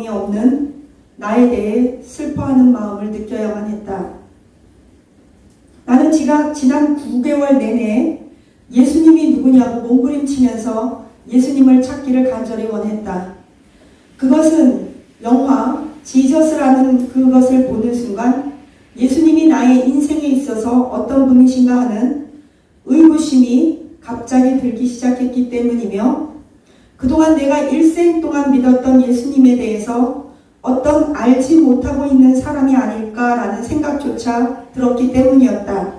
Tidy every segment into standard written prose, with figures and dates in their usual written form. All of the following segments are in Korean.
없는 나에 대해 슬퍼하는 마음을 느껴야만 했다. 나는 지난 9개월 내내 예수님이 누구냐고 몸부림치면서 예수님을 찾기를 간절히 원했다. 그것은 영화 지저스라는 그것을 보는 순간 예수님이 나의 인생에 있어서 어떤 분이신가 하는 의구심이 갑자기 들기 시작했기 때문이며, 그동안 내가 일생 동안 믿었던 예수님에 대해서 어떤 알지 못하고 있는 사람이 아닐까라는 생각조차 들었기 때문이었다.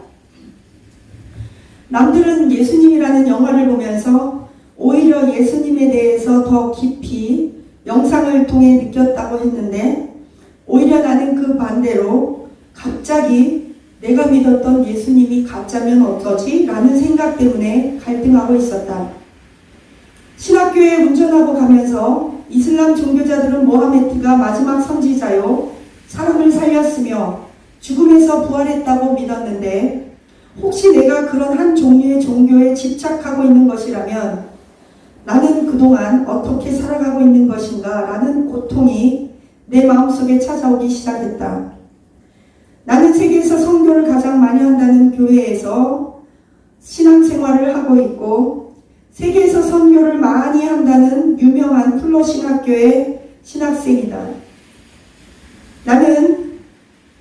남들은 예수님이라는 영화를 보면서 오히려 예수님에 대해서 더 깊이 영상을 통해 느꼈다고 했는데, 오히려 나는 그 반대로 갑자기 내가 믿었던 예수님이 가짜면 어떠지? 라는 생각 때문에 갈등하고 있었다. 신학교에 운전하고 가면서 이슬람 종교자들은 모하메트가 마지막 선지자요, 사람을 살렸으며 죽음에서 부활했다고 믿었는데, 혹시 내가 그런 한 종류의 종교에 집착하고 있는 것이라면 나는 그동안 어떻게 살아가고 있는 것인가 라는 고통이 내 마음속에 찾아오기 시작했다. 나는 세계에서 선교를 가장 많이 한다는 교회에서 신앙생활을 하고 있고, 세계에서 선교를 많이 한다는 유명한 플러싱 학교의 신학생이다. 나는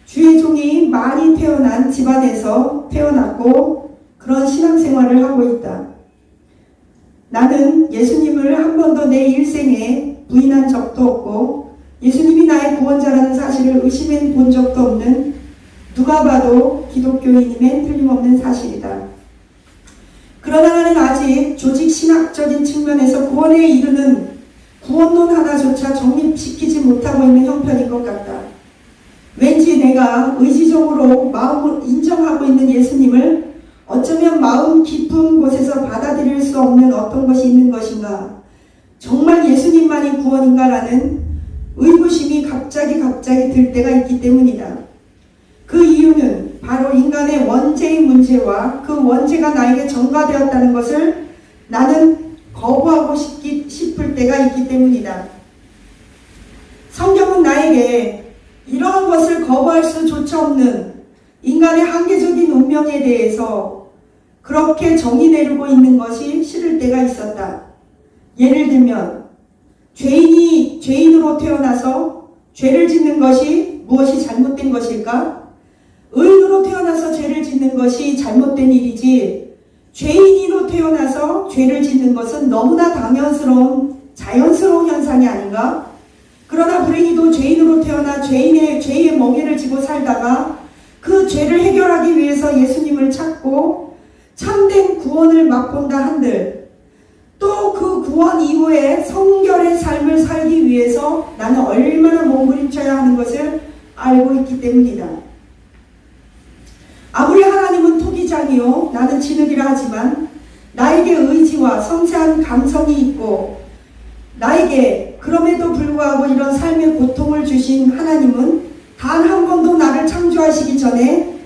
주의 종이 많이 태어난 집안에서 태어났고 그런 신앙생활을 하고 있다. 나는 예수님을 한 번도 내 일생에 부인한 적도 없고 예수님이 나의 구원자라는 사실을 의심해 본 적도 없는, 누가 봐도 기독교인임엔 틀림없는 사실이다. 그러나 나는 아직 조직 신학적인 측면에서 구원에 이르는 구원론 하나조차 정립시키지 못하고 있는 형편인 것 같다. 왠지 내가 의지적으로 마음으로 인정하고 있는 예수님을 어쩌면 마음 깊은 곳에서 받아들일 수 없는 어떤 것이 있는 것인가, 정말 예수님만이 구원인가라는 의구심이 갑자기 들 때가 있기 때문이다. 그 이유는 바로 인간의 원죄의 문제와 그 원죄가 나에게 전가되었다는 것을 나는 거부하고 싶을 때가 있기 때문이다. 성경은 나에게 이러한 것을 거부할 수조차 없는 인간의 한계적인 운명에 대해서 그렇게 정의 내리고 있는 것이 싫을 때가 있었다. 예를 들면 죄인이 죄인으로 태어나서 죄를 짓는 것이 무엇이 잘못된 것일까? 의인으로 태어나서 죄를 짓는 것이 잘못된 일이지, 죄인으로 태어나서 죄를 짓는 것은 너무나 자연스러운 현상이 아닌가? 그러나 불행히도 죄인으로 태어나 죄의 멍에를 지고 살다가 그 죄를 해결하기 위해서 예수님을 찾고 참된 구원을 맛본다 한들, 또 그 구원 이후에 성결의 삶을 살기 위해서 나는 얼마나 몸부림쳐야 하는 것을 알고 있기 때문이다. 아무리 하나님은 토기장이요 나는 진흙이라 하지만 나에게 의지와 섬세한 감성이 있고, 나에게 그럼에도 불구하고 이런 삶의 고통을 주신 하나님은 단 한 번도 나를 창조하시기 전에,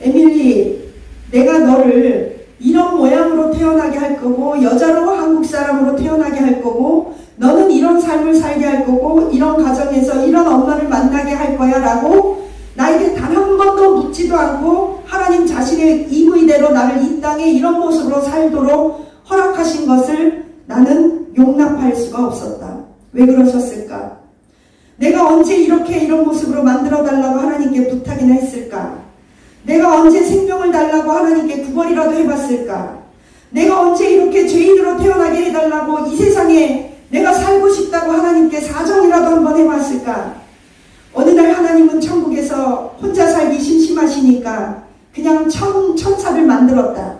에밀리, 내가 너를 이런 모양으로 태어나게 할 거고 여자로 한국 사람으로 태어나게 할 거고 너는 이런 삶을 살게 할 거고 이런 가정에서 이런 엄마를 만나게 할 거야 라고 나에게 단 한 번도 묻지도 않고 하나님 자신의 임의대로 나를 이 땅에 이런 모습으로 살도록 허락하신 것을 나는 용납할 수가 없었다. 왜 그러셨을까? 내가 언제 이런 모습으로 만들어 달라고 하나님께 부탁이나 했을까? 내가 언제 생명을 달라고 하나님께 구걸이라도 해봤을까? 내가 언제 이렇게 죄인으로 태어나게 해달라고 이 세상에 내가 살고 싶다고 하나님께 사정이라도 한번 해봤을까? 어느 날 하나님은 천국에서 혼자 살기 심심하시니까 그냥 천사를 만들었다.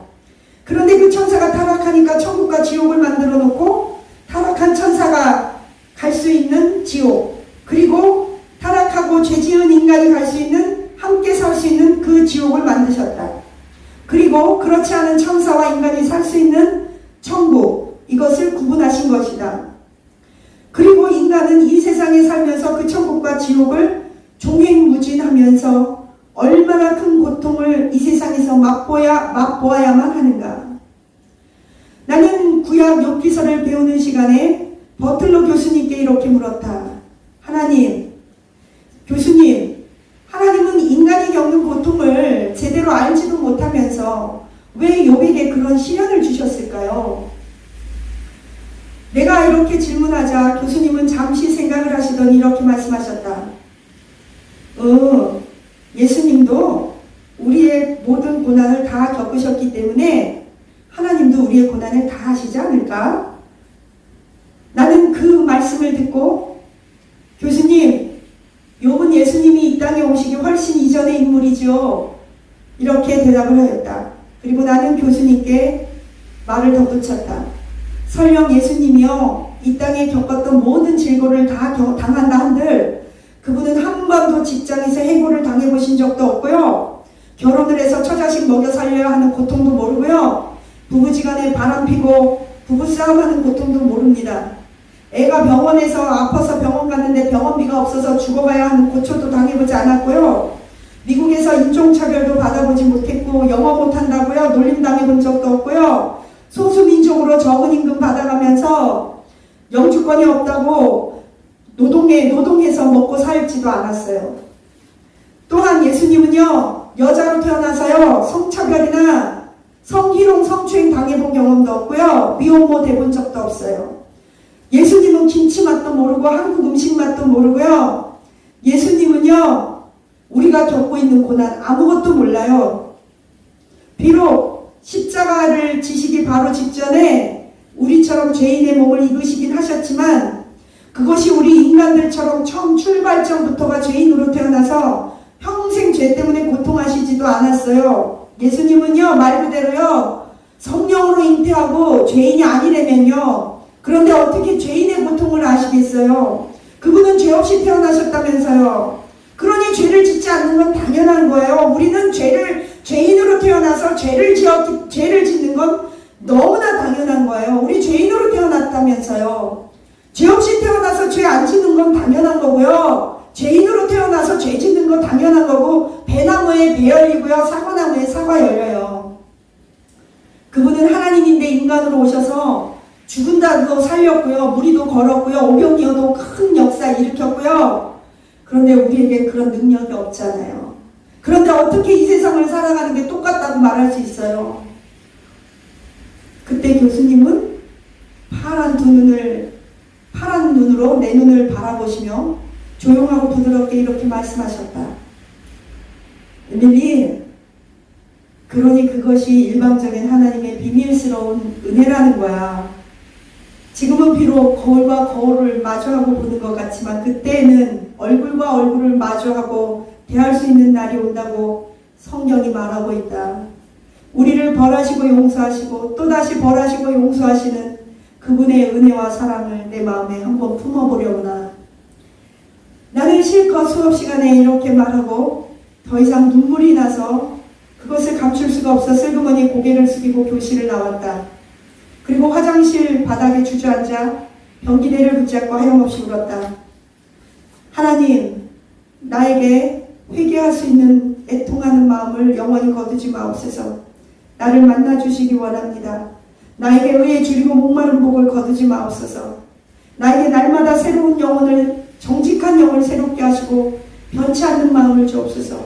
그런데 그 천사가 타락하니까 천국과 지옥을 만들어 놓고, 타락한 천사가 갈 수 있는 지옥, 그리고 타락하고 죄 지은 인간이 갈 수 있는, 함께 살 수 있는 그 지옥을 만드셨다. 그리고 그렇지 않은 천사와 인간이 살 수 있는 천국, 이것을 구분하신 것이다. 그리고 인간은 이 세상에 살면서 그 천국과 지옥을 종횡무진하면서 얼마나 큰 고통을 이 세상에서 맛보아야만 하는가. 나는 구약 욥기서를 배우는 시간에 버틀러 교수님께 이렇게 물었다. 하나님, 교수님, 하나님은 인간이 겪는 고통을 제대로 알지도 못하면서 왜 욥에게 그런 시련을 주셨을까요? 내가 이렇게 질문하자 교수님은 잠시 생각을 하시더니 이렇게 말씀하셨다. 예수님도 우리의 모든 고난을 다 겪으셨기 때문에 하나님도 우리의 고난을 다 하시지 않을까? 나는 그 말씀을 듣고 교수님, 욥은 예수님이 이 땅에 오시기 훨씬 이전의 인물이죠. 이렇게 대답을 하였다. 그리고 나는 교수님께 말을 덧붙였다. 설령 예수님이요 이 땅에 겪었던 모든 질고를 다 당한다 한들 그분은 한 번도 직장에서 해고를 당해보신 적도 없고요. 결혼을 해서 처자식 먹여 살려야 하는 고통도 모르고요. 부부지간에 바람피고 부부싸움하는 고통도 모릅니다. 애가 병원에서 아파서 병원 갔는데 병원비가 없어서 죽어가야 하는 고초도 당해보지 않았고요. 미국에서 인종차별도 받아보지 못했고 영어 못한다고요 놀림당해본 적도 없고요. 소수민족으로 적은 임금 받아가면서 영주권이 없다고 노동해서 먹고 살지도 않았어요. 또한 예수님은요 여자로 태어나서요 성차별이나 성희롱 성추행 당해본 경험도 없고요. 미혼모 돼본 적도 없어요. 예수님은 김치 맛도 모르고 한국 음식 맛도 모르고요. 예수님은요 우리가 겪고 있는 고난 아무것도 몰라요. 비록 십자가를 지시기 바로 직전에 우리처럼 죄인의 몸을 입으시긴 하셨지만 그것이 우리 인간들처럼 처음 출발점부터가 죄인으로 태어나서 평생 죄 때문에 고통하시지도 않았어요. 예수님은요 말 그대로요 성령으로 잉태하고 죄인이 아니라면요 그런데 어떻게 죄인의 고통을 아시겠어요? 그분은 죄 없이 태어나셨다면서요. 그러니 죄를 짓지 않는 건 당연한 거예요. 우리는 죄인으로 태어나서 죄를 짓는 건 너무나 당연한 거예요. 우리 죄인으로 태어났다면서요. 죄 없이 태어나서 죄 안 짓는 건 당연한 거고요. 죄인으로 태어나서 죄 짓는 건 당연한 거고 배나무에 배 열리고요. 사과나무에 사과 열려요. 그분은 하나님인데 인간으로 오셔서 죽은다도 살렸고요. 무리도 걸었고요. 오병이어도 큰 역사 일으켰고요. 그런데 우리에게 그런 능력이 없잖아요. 그런데 어떻게 이 세상을 살아가는 게 똑같다고 말할 수 있어요? 그때 교수님은 파란 눈으로 내 눈을 바라보시며 조용하고 부드럽게 이렇게 말씀하셨다. 에밀리, 그러니 그것이 일방적인 하나님의 비밀스러운 은혜라는 거야. 지금은 비록 거울과 거울을 마주하고 보는 것 같지만 그때는 얼굴과 얼굴을 마주하고 대할 수 있는 날이 온다고 성경이 말하고 있다. 우리를 벌하시고 용서하시고 또다시 벌하시고 용서하시는 그분의 은혜와 사랑을 내 마음에 한번 품어보려구나. 나는 실컷 수업 시간에 이렇게 말하고 더 이상 눈물이 나서 그것을 감출 수가 없어 슬그머니 고개를 숙이고 교실을 나왔다. 그리고 화장실 바닥에 주저앉아 변기대를 붙잡고 하염없이 울었다. 하나님, 나에게 회개할 수 있는 애통하는 마음을 영원히 거두지 마옵소서. 나를 만나주시기 원합니다. 나에게 의에 줄이고 목마른 복을 거두지 마옵소서. 나에게 날마다 새로운 영혼을 정직한 영을 새롭게 하시고 변치 않는 마음을 주옵소서.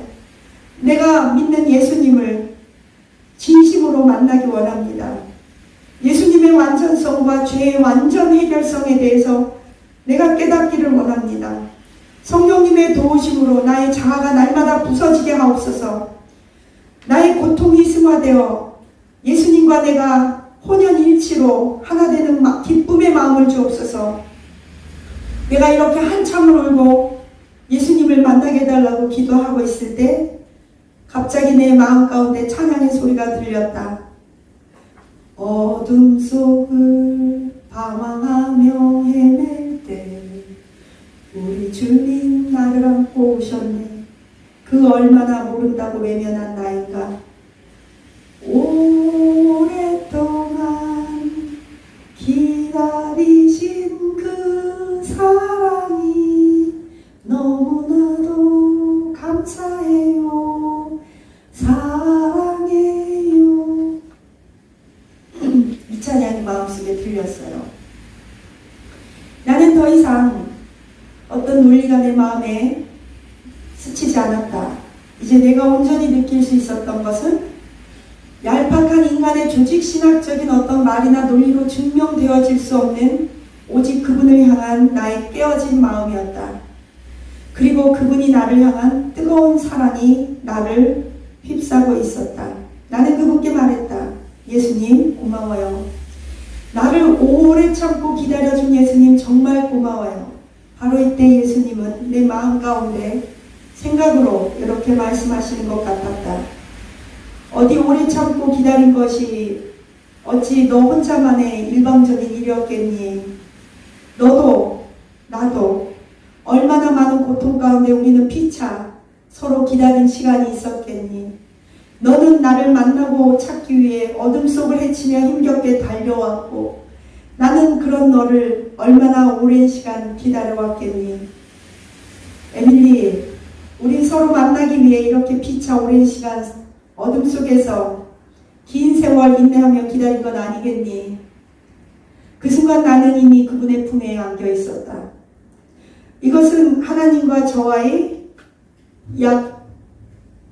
내가 믿는 예수님을 진심으로 만나기 원합니다. 예수님의 완전성과 죄의 완전 해결성에 대해서 내가 깨닫기를 원합니다. 성령님의 도우심으로 나의 자아가 날마다 부서지게 하옵소서. 나의 고통이 승화되어 예수님과 내가 혼연일치로 하나 되는 기쁨의 마음을 주옵소서. 내가 이렇게 한참을 울고 예수님을 만나게 해달라고 기도하고 있을 때 갑자기 내 마음 가운데 찬양의 소리가 들렸다. 어둠 속을 방황하며 헤맬 때 우리 주님 나를 안고 오셨네. 그 얼마나 모른다고 외면한 나인가. 오랫동안 기다리신 그 사랑이 너무나도 감사해요. 사랑해요. 이 찬양이 마음속에 들렸어요. 나는 더 이상 어떤 논리 진리가 내 마음에 스치지 않았다. 이제 내가 온전히 느낄 수 있었던 것은 얄팍한 인간의 조직신학적인 어떤 말이나 논리로 증명되어질 수 없는 오직 그분을 향한 나의 깨어진 마음이었다. 그리고 그분이 나를 향한 뜨거운 사랑이 나를 휩싸고 있었다. 나는 그분께 말했다. 예수님 고마워요. 나를 오래 참고 기다려준 예수님 정말 고마워요. 바로 이때 예수님은 내 마음 가운데 생각으로 이렇게 말씀하시는 것 같았다. 어디 오래 참고 기다린 것이 어찌 너 혼자만의 일방적인 일이었겠니? 너도 나도 얼마나 많은 고통 가운데 우리는 피차 서로 기다린 시간이 있었겠니? 너는 나를 만나고 찾기 위해 어둠 속을 헤치며 힘겹게 달려왔고 나는 그런 너를 얼마나 오랜 시간 기다려왔겠니? 에밀리, 우린 서로 만나기 위해 이렇게 피차 오랜 시간 어둠 속에서 긴 세월 인내하며 기다린 건 아니겠니? 그 순간 나는 이미 그분의 품에 안겨 있었다. 이것은 하나님과 저와의 약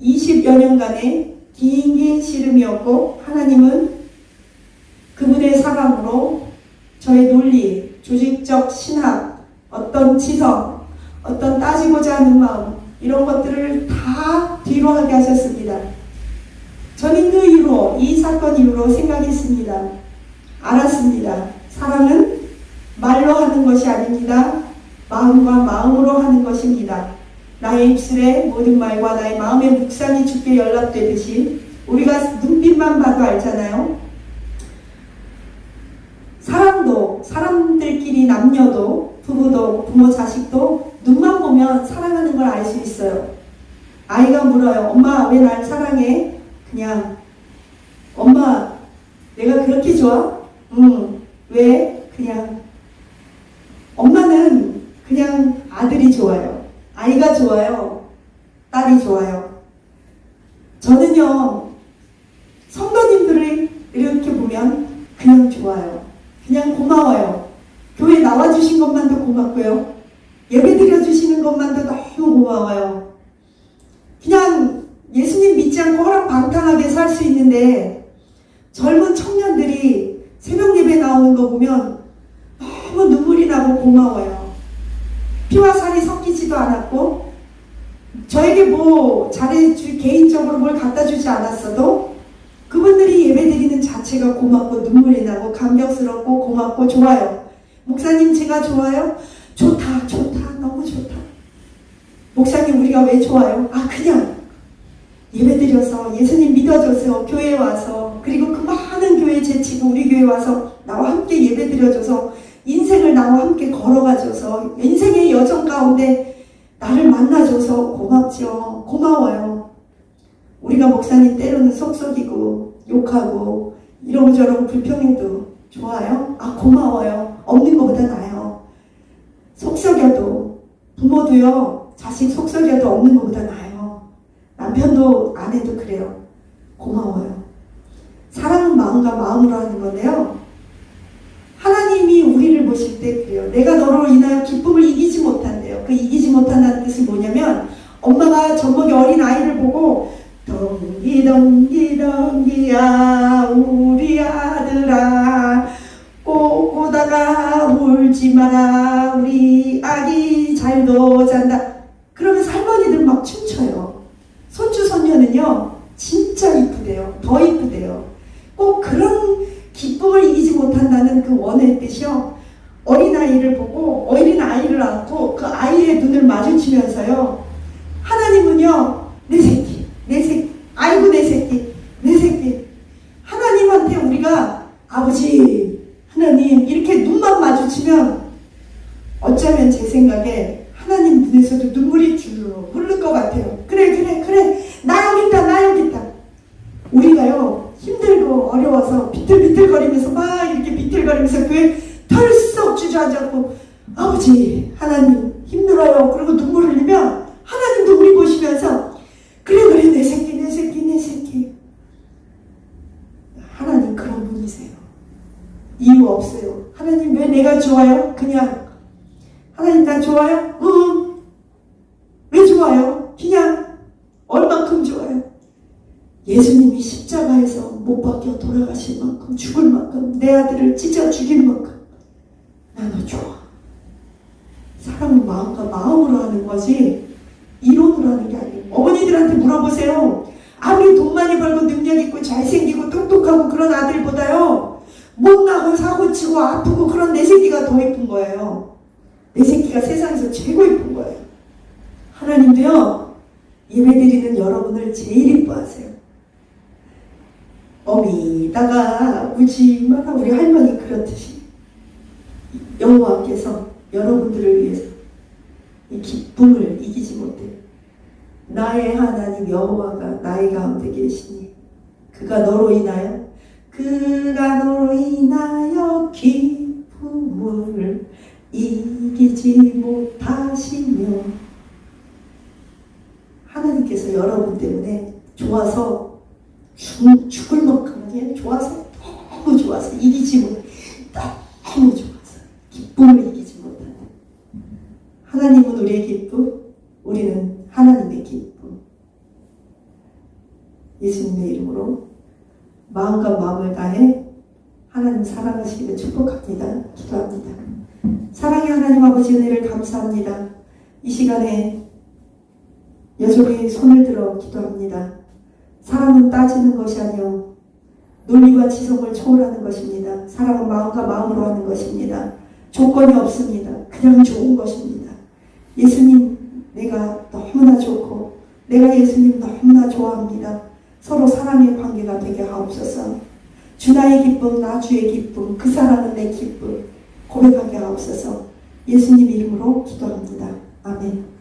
20여 년간의 긴 씨름이었고 하나님은 그분의 사랑으로 저의 논리, 조직적 신학, 어떤 지성, 어떤 따지고자 하는 마음 이런 것들을 다 뒤로 하게 하셨습니다. 저는 그 이후로 이 사건 이후로 생각했습니다. 알았습니다. 사랑은 말로 하는 것이 아닙니다. 마음과 마음으로 하는 것입니다. 나의 입술에 모든 말과 나의 마음의 묵상이 주께 연락되듯이 우리가 눈빛만 봐도 알잖아요. 사랑도 사람들끼리 남녀도 부부도 부모 자식도 눈만 보면 사랑하는 걸 알 수 있어요. 아이가 물어요. 엄마 왜 날 사랑해? 그냥 엄마 내가 그렇게 좋아? 왜? 그냥 엄마는 그냥 아들이 좋아요. 아이가 좋아요. 딸이 좋아요. 저는요 성도님들을 이렇게 보면 그냥 좋아요. 그냥 고마워요. 교회 나와주신 것만도 고맙고요. 예배 드려주시는 것만도 너무 고마워요. 그냥 예수님 믿지 않고 허락방탕하게 살 수 있는데 젊은 청년들이 새벽 예배 나오는 거 보면 너무 눈물이 나고 고마워요. 피와 살이 섞이지도 않았고 저에게 뭐 개인적으로 뭘 갖다 주지 않았어도 그분들이 예배 드리는 자체가 고맙고 눈물이 나고 감격스럽고 고맙고 좋아요. 목사님 제가 좋아요? 좋다 너무 좋다. 목사님 우리가 왜 좋아요? 그냥 예배 드려서 예수님 믿어줘서 교회에 와서 그리고 그 많은 교회 제치고 우리 교회 와서 나와 함께 예배 드려줘서 인생을 나와 함께 걸어가줘서 인생의 여정 가운데 나를 만나줘서 고맙죠. 고마워요. 우리가 목사님 때로는 속썩이고 욕하고 이러고 저러고 불평해도 좋아요? 고마워요. 없는 것보다 나아요. 속썩여도 부모도요 자식 속썩여도 없는 것보다 나아요. 남편도 아내도 그래요. 고마워요. 사랑은 마음과 마음으로 하는 건데요. 하나님이 우리를 보실 때 그래요. 내가 너로 인하여 기쁨을 이기지 못한대요. 그 이기지 못한다는 뜻이 뭐냐면 엄마가 젖먹이 어린 아이를 보고 덩기야 우리 아들아 꼭 오다가 울지 마라 우리 아기 잘도 잔다 그러면서 할머니들 막 춤춰요. 손주 손녀는요 진짜 이쁘대요. 더 이쁘대요. 꼭 그런 기쁨을 이기지 못한다는 그 원의 뜻이요. 어린아이를 보고 어린아이를 안고 그 아이의 눈을 마주치면서요. 하나님은요. 내 새끼 아이고 내 새끼 하나님한테 우리가 아버지 하나님 이렇게 눈만 마주치면 어쩌면 제 생각에 하나님 눈에서도 눈물이 줄로 흐를 것 같아요. 그래 나 여기 있다 우리가요 힘들고 어려워서 비틀비틀거리면서 막 이렇게 비틀거리면서 교회 털썩 주저앉았고 아버지 하나님 힘들어요 그리고 눈물 흘리면 하나님도 우리 보시면서 그래 내 새끼 하나님 그런 분이세요. 이유 없어요. 하나님 왜 내가 좋아요? 그냥 하나님 나 좋아요? 예수님이 십자가에서 못 박혀 돌아가실 만큼, 죽을 만큼, 내 아들을 찢어 죽일 만큼 나는 좋아. 사랑은 마음과 마음으로 하는 거지 이론으로 하는 게 아니에요. 어머니들한테 물어보세요. 아무리 돈 많이 벌고 능력 있고 잘생기고 똑똑하고 그런 아들보다요, 못나고 사고치고 아프고 그런 내 새끼가 더 이쁜 거예요. 내 새끼가 세상에서 최고 이쁜 거예요. 하나님도요, 예배드리는 여러분을 제일 이뻐하세요. 어미다가 울지 마라. 우리 할머니 그렇듯이 여호와께서 여러분들을 위해서 이 기쁨을 이기지 못해 나의 하나님 여호와가 나의 가운데 계시니 그가 너로 인하여 기쁨을 이기지 못하시며, 하나님께서 여러분 때문에 좋아서 죽을 만큼, 아니에요. 좋아서, 너무 좋아서 이기지 못해, 너무 좋아서 기쁨을 이기지 못하는 하나님은 우리의 기쁨, 우리는 하나님의 기쁨. 예수님의 이름으로 마음과 마음을 다해 하나님 사랑하시기를 축복합니다. 기도합니다. 사랑의 하나님 아버지, 은혜를 감사합니다. 이 시간에 여전히 손을 들어 기도합니다. 사랑은 따지는 것이 아니요 논리와 지성을 초월하는 것입니다. 사랑은 마음과 마음으로 하는 것입니다. 조건이 없습니다. 그냥 좋은 것입니다. 예수님, 내가 너무나 좋고 내가 예수님 너무나 좋아합니다. 서로 사랑의 관계가 되게 하옵소서. 주 나의 기쁨, 나 주의 기쁨, 그 사랑은 내 기쁨 고백하게 하옵소서. 예수님 이름으로 기도합니다. 아멘.